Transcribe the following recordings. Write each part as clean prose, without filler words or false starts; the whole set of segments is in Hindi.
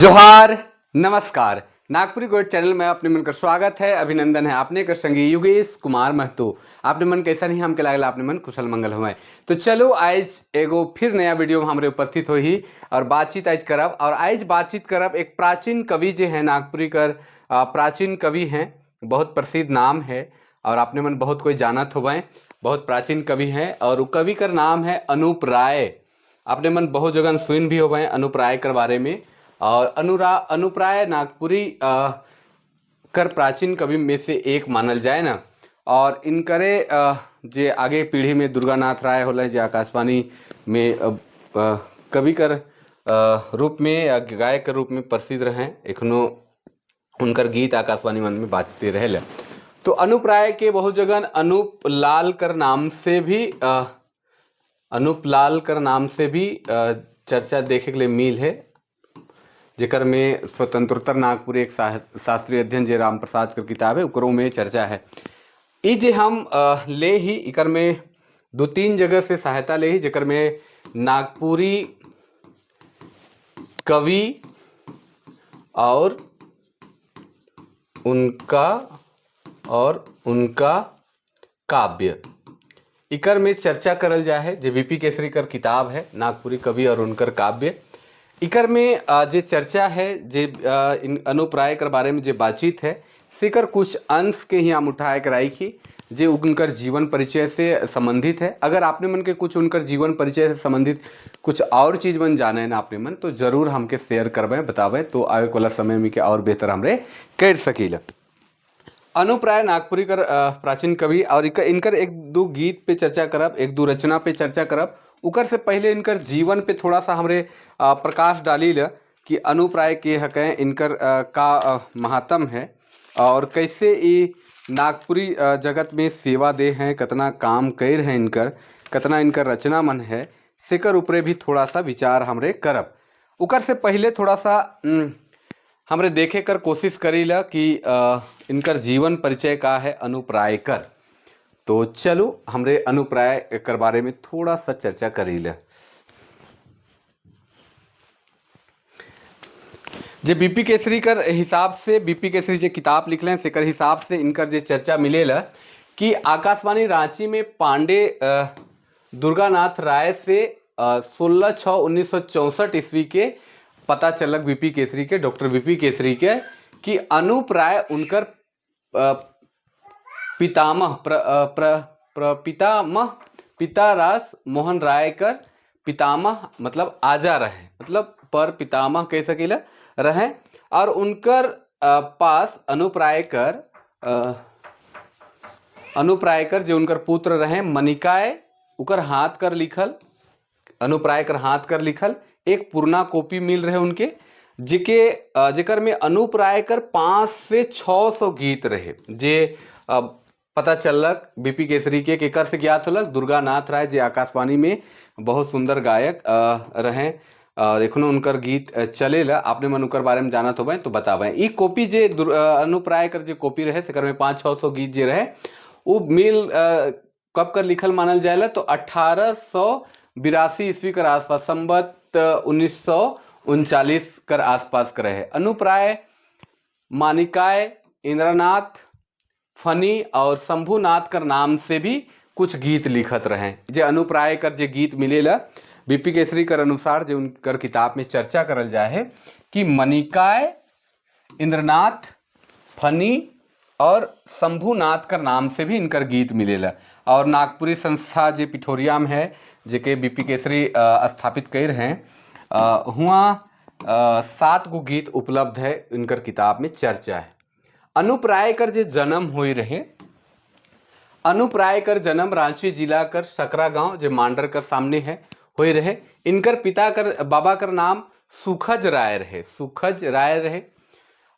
जोहार नमस्कार। नागपुरी गोल्ड चैनल में अपने मन का स्वागत है, अभिनंदन है। आपने कर संगी योगेश कुमार महतो। आपने मन कैसा नहीं हमके लागला आपने मन कुशल मंगल हुए। तो चलो आज एगो फिर नया वीडियो में हमारे उपस्थित हो ही और बातचीत आज करब। और आज बातचीत करब एक प्राचीन कवि जो है नागपुरी कर प्राचीन कवि हैं, बहुत प्रसिद्ध नाम है और आपने मन बहुत कोई जानत होवे। बहुत प्राचीन कवि हैं और कवि का नाम है अनूप राय। आपने मन बहुत जगह सुन भी होवे अनूप राय के बारे में। और अनूप राय नागपुरी कर प्राचीन कवि में से एक मानल जाए ना। और इनकरे जे आगे पीढ़ी में दुर्गानाथ राय होले जे आकाशवाणी में कवि कर रूप में या गायक के रूप में प्रसिद्ध रहे। एखनो उनकर गीत आकाशवाणी मन में बाजते रहे। तो अनूप राय के बहुत जगह अनूप लाल कर नाम से भी चर्चा देखे के लिए मिल है, जेकर में स्वतंत्रता नागपुर एक शास्त्रीय अध्ययन जे राम प्रसाद कर किताब है उकरों में चर्चा है। ई जे हम ले ही इकर में दो तीन जगह से सहायता ले ही, जेकर में नागपुरी कवि और उनका काव्य इकर में चर्चा करल जाए है। जे वीपी केसरी कर किताब है नागपुरी कवि और उनकर काव्य। इकर में जे चर्चा है जे इन अनूप राय कर बारे में जे बातचीत है सेकर कुछ अंश के ही हम उठाए कर आई थी जे उनकर जीवन परिचय से संबंधित है। अगर आपने मन के कुछ उनकर जीवन परिचय से संबंधित कुछ और चीज मन जाने ना आपने मन तो जरूर हमके शेयर करबे बतावे, तो आगे वाला समय में के और बेहतर हमरे कर सकीला। अनूप राय नागपुरी कर प्राचीन कवि और इनकर एक दो गीत पे चर्चा करब, एक दो रचना पे चर्चा करब। उकर से पहले इनकर जीवन पे थोड़ा सा हमरे प्रकाश डाली ल कि अनूप राय के हकें इनकर का महात्म है और कैसे ये नागपुरी जगत में सेवा दे हैं, कितना काम कर हैं इनकर, कितना इनकर रचना मन है सेकर ऊपरे भी थोड़ा सा विचार हमरे करब। उकर से पहले थोड़ा सा हमरे देखे कर कोशिश करी ला कि इनकर जीवन परिचय का है अनूप राय कर। तो चलो हमरे अनूप राय कर बारे में थोड़ा सा चर्चा करी ला। जे बीपी केसरी कर हिसाब से बीपी केसरी जे किताब लिखले सेकर हिसाब से इनकर जे चर्चा मिलेला कि आकाशवाणी रांची में पांडे दुर्गानाथ राय से 16/6/1964 ईस्वी के पता चलक बीपी केसरी के डॉक्टर बीपी केसरी के कि अनूप राय उनकर पितामह पिता रास मोहन राय कर पितामह मतलब आजा रहे, मतलब पर पितामह कह सकेला रहे। और उनकर पास अनूप राय कर जो उनकर पुत्र रहे मनिकाय उकर हाथ कर लिखल, अनूप राय कर हाथ कर लिखल एक पुराना कॉपी मिल रहे उनके जेकर में अनूप राय कर 500 से 600 गीत रहे। जे पता चलक बीपी केसरी के केकर से ज्ञात होलक दुर्गानाथ राय जे आकाशवाणी में बहुत सुंदर गायक रहे और एखनो उनकर गीत चलेला। आपने मन उनकर बारे में जानत होबे तो बतावे। ई कॉपी जे अनूप राय कर जे कॉपी रहे सेकर में 500-600 गीत जे रहे वो मिल कब कर लिखल मानल जाएला तो 1882 ईस्वी कर आसपास संबत 1939 कर आसपास करे है। अनूप राय मानिकाय इंद्रनाथ फनी और शंभुनाथ कर नाम से भी कुछ गीत लिखत रहे। जे अनूप राय कर जे गीत मिलेला बीपी केसरी कर अनुसार जो उनकर किताब में चर्चा करल जाए है कि मनिकाय इंद्रनाथ फनी और शंभुनाथ कर नाम से भी इनकर गीत मिलेला। और नागपुरी संस्था जे पिठोरिया में है जेके बीपी केसरी स्थापित कर हैं हुआ 7 गो गीत उपलब्ध है इनकर किताब में चर्चा है। अनूप राय कर जे जन्म हुई रहे, अनूप राय कर जन्म रांची जिला कर सकरा गांव जे मांडर कर सामने है हुई रहे। इनकर पिता कर बाबा कर नाम सुखज राय रहे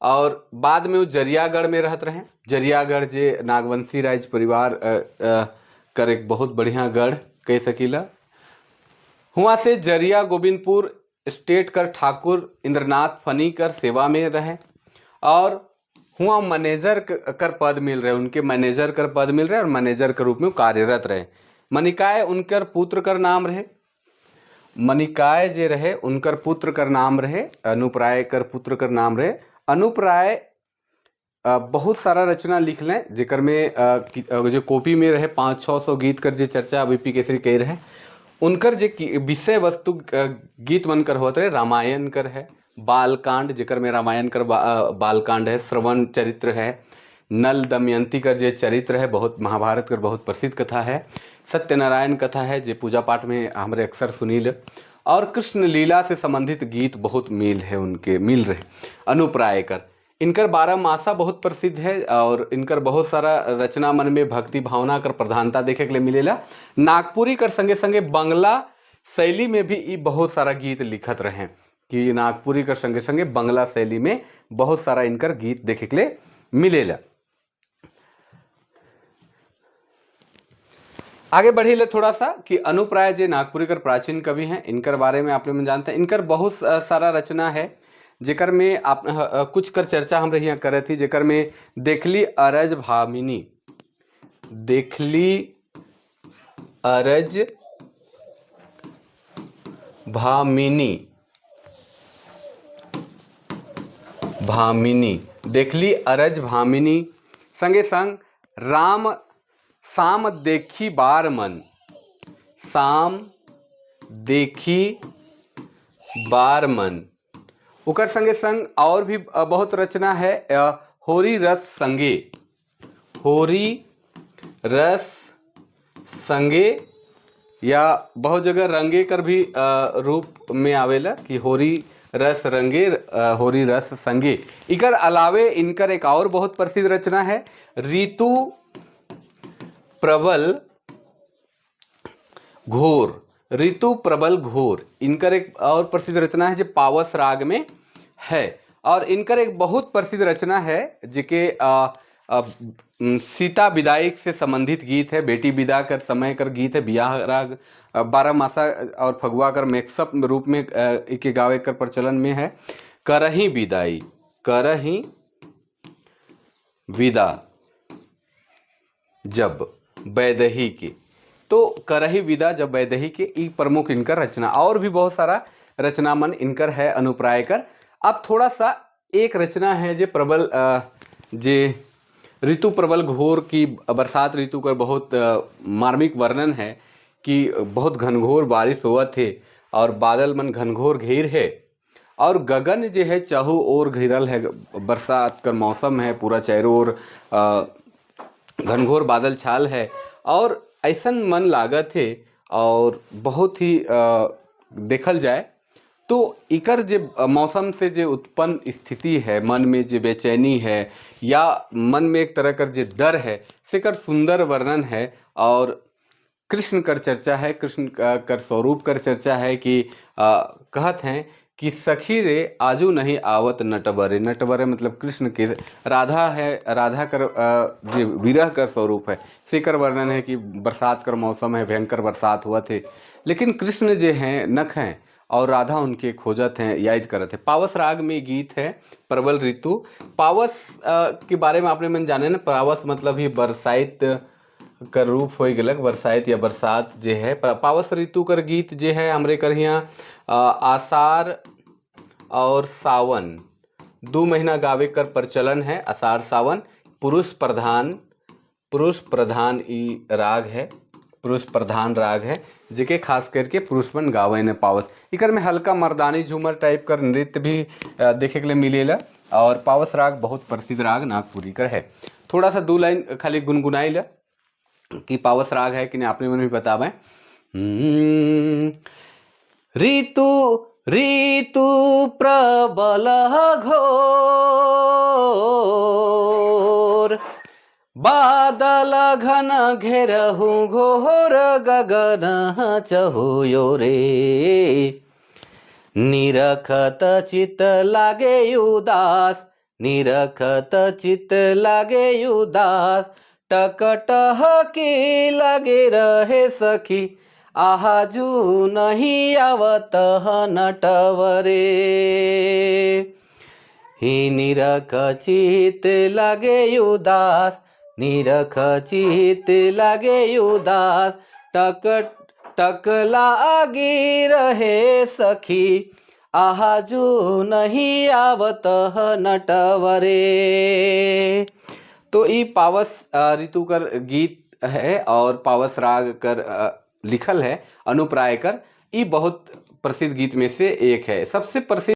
और बाद में वो जरियागढ़ में रहत रहे। जरियागढ़ जे नागवंशी राज परिवार कर एक बहुत बढ़िया गढ़ कह सकीला। हुआ से जरिया गोविंदपुर स्टेट कर ठाकुर इंद्रनाथ फनी कर सेवा में रहे और हुआ मैनेजर कर पद मिल रहे, उनके मैनेजर कर पद मिल रहे और मैनेजर के रूप में कार्यरत रहे। मनिकाय उनकर पुत्र कर नाम रहे मनिकाय जे रहे उनकर पुत्र कर नाम रहे अनुप्राय कर पुत्र कर नाम रहे। अनुप्राय बहुत सारा रचना लिख लें जेकर में जो कॉपी में रहे 500-600 गीत कर जे चर्चा बीपी केसरी कह रहे। उनकर जे विषय वस्तु गीत बनकर होत रहे रामायण कर है, बालकांड जेकर में रामायण कर बालकांड है, श्रवण चरित्र है, नल दमयंती कर जे चरित्र है, बहुत महाभारत कर बहुत प्रसिद्ध कथा है, सत्यनारायण कथा है जे पूजा पाठ में हमारे अक्सर सुनील, और कृष्ण लीला से संबंधित गीत बहुत मिल है उनके मिल रहे। अनुप्राय कर इनकर 12 मासा बहुत प्रसिद्ध है और इनकर बहुत सारा रचना मन में भक्ति भावना कर प्रधानता देखे के लिए मिलेला। नागपुरी कर संगे संगे बंगला शैली में भी ये बहुत सारा गीत लिखत रहे कि नागपुरी कर संगे संगे बंगला शैली में बहुत सारा इनकर गीत देखे के लिए मिलेला। आगे बढ़ी ले थोड़ा सा कि अनुप्राय जे नागपुरी कर प्राचीन कवि हैं इनकर बारे में आप लोग जानते हैं। इनकर बहुत सारा रचना है जेकर में आप कुछ कर चर्चा हम यहाँ करे थी, जेकर में देखली अरज भामिनी, देखली अरज भामिनी, भामिनी देखली अरज भामिनी, संगे संग राम साम देखी बार मन, साम देखी बार मन, उकर संगे संग और भी बहुत रचना है। होरी रस संगे, होरी रस संगे या बहुत जगह रंगे कर भी रूप में आवेला कि होरी रस रंगे, होरी रस संगे। इकर अलावे इनकर एक और बहुत प्रसिद्ध रचना है ऋतु प्रबल घोर, ऋतु प्रबल घोर इनकर एक और प्रसिद्ध रचना है जो पावस राग में है। और इनकर एक बहुत प्रसिद्ध रचना है जिके सीता विदाई से संबंधित गीत है, बेटी विदा कर समय कर गीत है, बियाह राग 12 मासा और फगुआ कर मिक्सअप रूप में इके गावे कर प्रचलन में है। करही विदाई, करही विदा जब वैदेही के, तो करही विदा जब वैदेही के ई प्रमुख इनकर रचना। और भी बहुत सारा रचना मन इनकर है अनुप्राय कर। अब थोड़ा सा एक रचना है जो प्रबल जे ऋतु प्रबल घोर की बरसात ऋतु का बहुत मार्मिक वर्णन है कि बहुत घनघोर बारिश हुआ थे और बादल मन घनघोर घेर है और गगन जो है चाहू और घिरल है, बरसात का मौसम है, पूरा चारों ओर घनघोर बादल छाल है और ऐसा मन लागत है और बहुत ही देखल जाए तो इकर जो मौसम से जो उत्पन्न स्थिति है, मन में जो बेचैनी है या मन में एक तरह का जो डर है, से कर सुंदर वर्णन है। और कृष्ण कर चर्चा है, कृष्ण कर स्वरूप कर चर्चा है कि कहत हैं कि सखी रे आजू नहीं आवत नटवरे, नटवरे मतलब कृष्ण के, राधा है, राधा कर जो विरह कर स्वरूप है, सेकर वर्णन है कि बरसात कर मौसम है, भयंकर बरसात हुआ थे, लेकिन कृष्ण जो हैं नख हैं और राधा उनके खोजत हैं, याद करत है। पावस राग में गीत है प्रबल ऋतु। पावस के बारे में आपने मन जाने ना, पावस मतलब ही बरसाइत कर रूप हो गलक, बरसाइत या बरसात जे है। पावस ऋतु कर गीत जे है हमरे कर यहाँ आषाढ़ और सावन 2 महीना गावे कर प्रचलन है। आषाढ़ सावन पुरुष प्रधान ई राग है, पुरुष प्रधान राग है जिके खास करके पुरुषमन गावे ने पावस। इकर में हल्का मर्दानी झूमर टाइप कर नृत्य भी देखे के लिए मिलेला। और पावस राग बहुत प्रसिद्ध राग नागपुरी कर है। थोड़ा सा 2 लाइन खाली गुनगुनाई ला कि पावस राग है कि नहीं, आपने मन भी बतावें। ऋतु ऋतु प्रबल घोर, बादल घन घेरहु घोर गगन चहुयो रे, निरखत चित लागे उदास, निरखत चित लागे उदास, टकटह के लगे रहे सखी, आजू नहीं आवत नटवरे, ही निरख चित लागे उदास, निरख चित लागे उदास, अटक लागी रहे सखी, आहा जो नहीं आवत नटवरे। तो ई पावस ऋतु कर गीत है और पावस राग कर लिखल है अनुप्राय कर। ई बहुत प्रसिद्ध गीत में से एक है। सबसे प्रसिद्ध